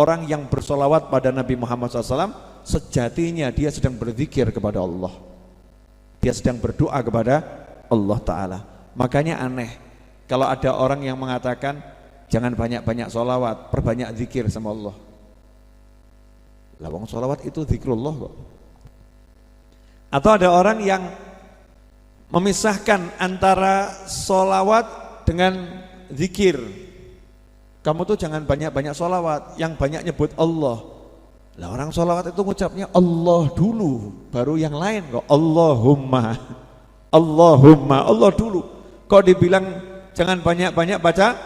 orang yang bersolawat pada Nabi Muhammad SAW, sejatinya dia sedang berzikir kepada Allah. Dia sedang berdoa kepada Allah Ta'ala. Makanya aneh kalau ada orang yang mengatakan jangan banyak-banyak solawat, perbanyak zikir sama Allah. Lah wong solawat itu zikrullah kok. Atau ada orang yang memisahkan antara solawat dengan zikir. Kamu tuh jangan banyak-banyak solawat, yang banyak nyebut Allah. Lah orang solawat itu ngucapnya Allah dulu, baru yang lain kok. Allahumma, Allahumma, Allah dulu. Kok dibilang jangan banyak-banyak baca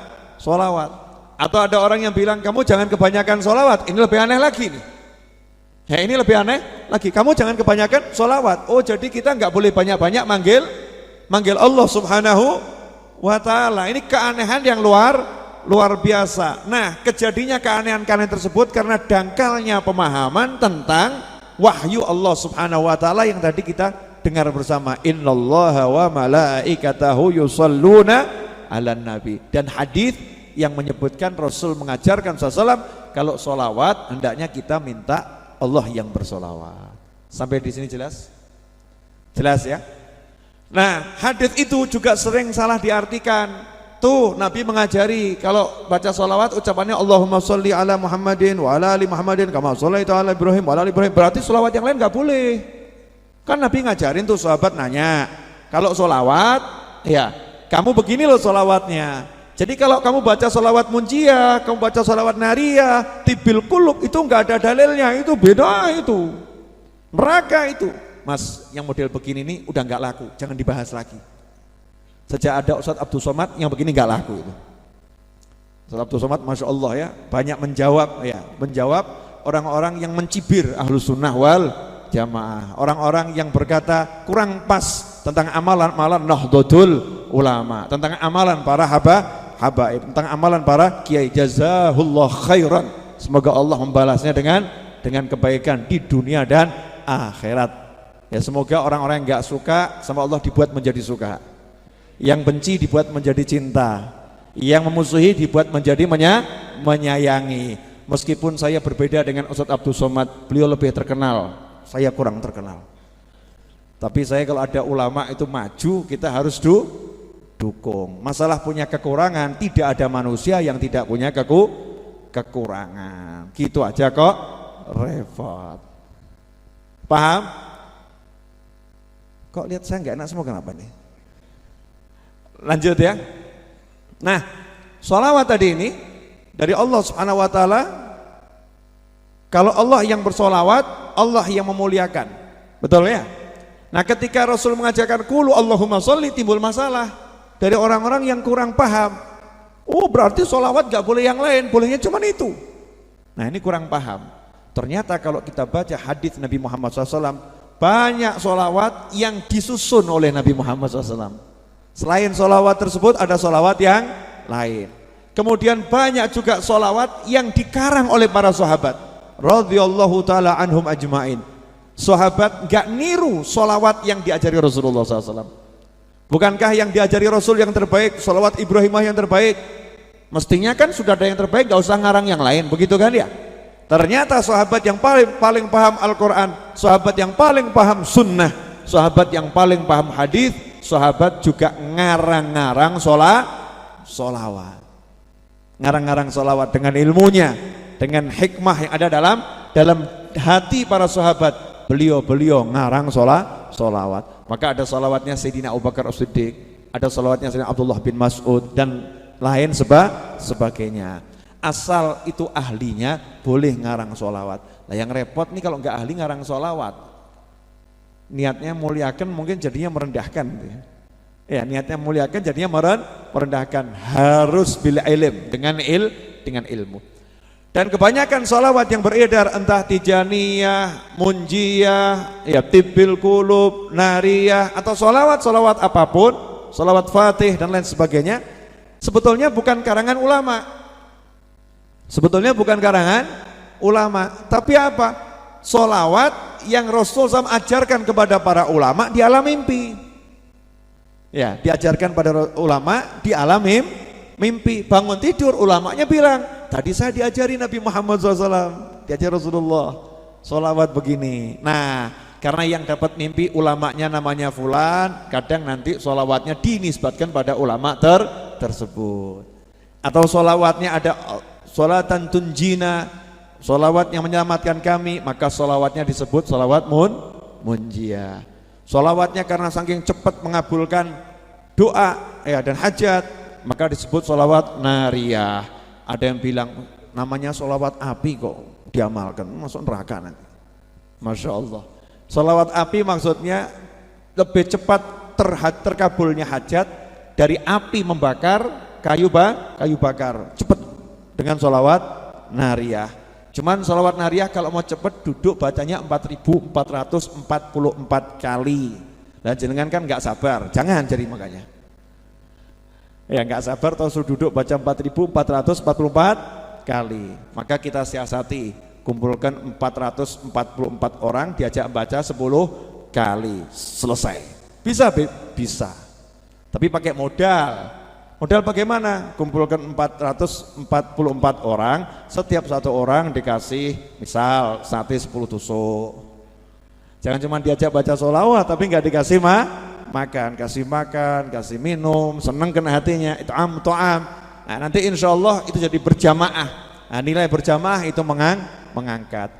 solawat. Atau ada orang yang bilang kamu jangan kebanyakan solawat. Ini lebih aneh lagi nih. Ya ini lebih aneh lagi. Kamu jangan kebanyakan solawat. Oh jadi kita nggak boleh banyak-banyak manggil Allah Subhanahu wa Ta'ala. Ini keanehan yang luar biasa. Nah, kejadiannya keanehan-keanehan tersebut karena dangkalnya pemahaman tentang wahyu Allah Subhanahu wa Ta'ala yang tadi kita dengar bersama. Innallaha wa malaikatahu yusalluna 'alan nabi. Dan hadis yang menyebutkan Rasul mengajarkan SAW kalau solawat hendaknya kita minta Allah yang bersolawat. Sampai di sini jelas? Jelas ya? Nah, hadis itu juga sering salah diartikan. Tuh Nabi mengajari kalau baca sholawat ucapannya Allahumma sholli ala Muhammadin wa ala ali Muhammadin kama shollaita ala Ibrahim wa ala ali Ibrahim. Berarti sholawat yang lain gak boleh. Kan Nabi ngajarin tuh sahabat nanya, kalau sholawat ya kamu begini loh sholawatnya. Jadi kalau kamu baca sholawat munjiah, kamu baca sholawat nariyah, tibil kulub itu gak ada dalilnya, itu beda itu. Neraka itu. Mas yang model begini nih udah gak laku, jangan dibahas lagi. Sejak ada Ustadz Abdul Somad yang begini nggak laku itu. Ustadz Abdul Somad, masya Allah ya, banyak menjawab orang-orang yang mencibir Ahlus Sunnah wal Jamaah, orang-orang yang berkata kurang pas tentang amalan Nahdlatul Ulama, tentang amalan para habaib, tentang amalan para kiai. Jazahullah khairan, semoga Allah membalasnya dengan kebaikan di dunia dan akhirat. Ya semoga orang-orang yang nggak suka sama Allah dibuat menjadi suka. Yang benci dibuat menjadi cinta, yang memusuhi dibuat menjadi menyayangi. Meskipun saya berbeda dengan Ustadz Abdul Somad, beliau lebih terkenal, saya kurang terkenal. Tapi saya kalau ada ulama itu maju, kita harus dukung. Masalah punya kekurangan, tidak ada manusia yang tidak punya kekurangan. Gitu aja kok repot. Paham? Kok lihat saya nggak enak semua, kenapa nih? Lanjut ya. Nah, sholawat tadi ini dari Allah Subhanahu wa Ta'ala. Kalau Allah yang bersolawat, Allah yang memuliakan, betul ya? Nah ketika Rasul mengajarkan qulu Allahumma sholli, timbul masalah dari orang-orang yang kurang paham. Oh berarti sholawat gak boleh yang lain, bolehnya cuma itu. Nah ini kurang paham. Ternyata kalau kita baca hadis Nabi Muhammad SAW, banyak sholawat yang disusun oleh Nabi Muhammad SAW. Selain sholawat tersebut ada sholawat yang lain. Kemudian banyak juga sholawat yang dikarang oleh para sahabat radhiyallahu ta'ala anhum ajma'in. Sahabat gak niru sholawat yang diajari Rasulullah SAW. Bukankah yang diajari Rasul yang terbaik, sholawat Ibrahimah yang terbaik? Mestinya kan sudah ada yang terbaik, gak usah ngarang yang lain, begitu kan ya? Ternyata sahabat yang paling paham Al-Quran, sahabat yang paling paham sunnah, sahabat yang paling paham hadis, sahabat juga ngarang-ngarang sholawat, ngarang-ngarang sholawat dengan ilmunya, dengan hikmah yang ada dalam hati para sahabat. Beliau ngarang sholawat. Maka ada sholawatnya Sayyidina Abu Bakar As-Siddiq, ada sholawatnya Sayyidina Abdullah bin Mas'ud dan lain sebagainya. Asal itu ahlinya boleh ngarang sholawat. Nah yang repot nih kalau nggak ahli ngarang sholawat, niatnya muliakan mungkin jadinya merendahkan. Ya niatnya muliakan jadinya merendahkan. Harus bil ilm, dengan ilmu. Dan kebanyakan sholawat yang beredar entah tijaniyah, munjiyah, ya tibil kulub, nariyah, atau sholawat apapun, sholawat fatih dan lain sebagainya, sebetulnya bukan karangan ulama. Tapi apa? Sholawat yang Rasul SAW ajarkan kepada para ulama di alam mimpi. Ya, diajarkan pada ulama di alam mimpi. Bangun tidur ulamanya bilang, tadi saya diajari Nabi Muhammad SAW, diajar Rasulullah, sholawat begini. Nah, karena yang dapat mimpi ulamanya namanya fulan, kadang nanti sholawatnya dinisbatkan pada ulama tersebut. Atau sholawatnya ada sholatan tunjina, sholawat yang menyelamatkan kami, maka sholawatnya disebut sholawat munjiyah. Sholawatnya karena saking cepat mengabulkan doa dan hajat, maka disebut sholawat nariyah. Ada yang bilang namanya sholawat api kok diamalkan, masuk neraka nanti. Masya Allah. Sholawat api maksudnya lebih cepat terkabulnya hajat dari api membakar kayu bakar, cepat dengan sholawat nariyah. Cuman sholawat nariyah kalau mau cepat duduk bacanya 4444 kali. Nah jenengan kan nggak sabar, jangan jadi makanya. Ya nggak sabar terus duduk baca 4444 kali. Maka kita siasati, kumpulkan 444 orang, diajak baca 10 kali, selesai. Bisa, bisa. Tapi pakai modal. Modal bagaimana? Kumpulkan 444 orang, setiap satu orang dikasih misal sate 10 tusuk. Jangan cuma diajak baca sholawat tapi nggak dikasih makan, kasih makan, kasih minum, seneng kena hatinya, itu to'am. Nah, nanti insya Allah itu jadi berjamaah. Nah, nilai berjamaah itu mengangkat.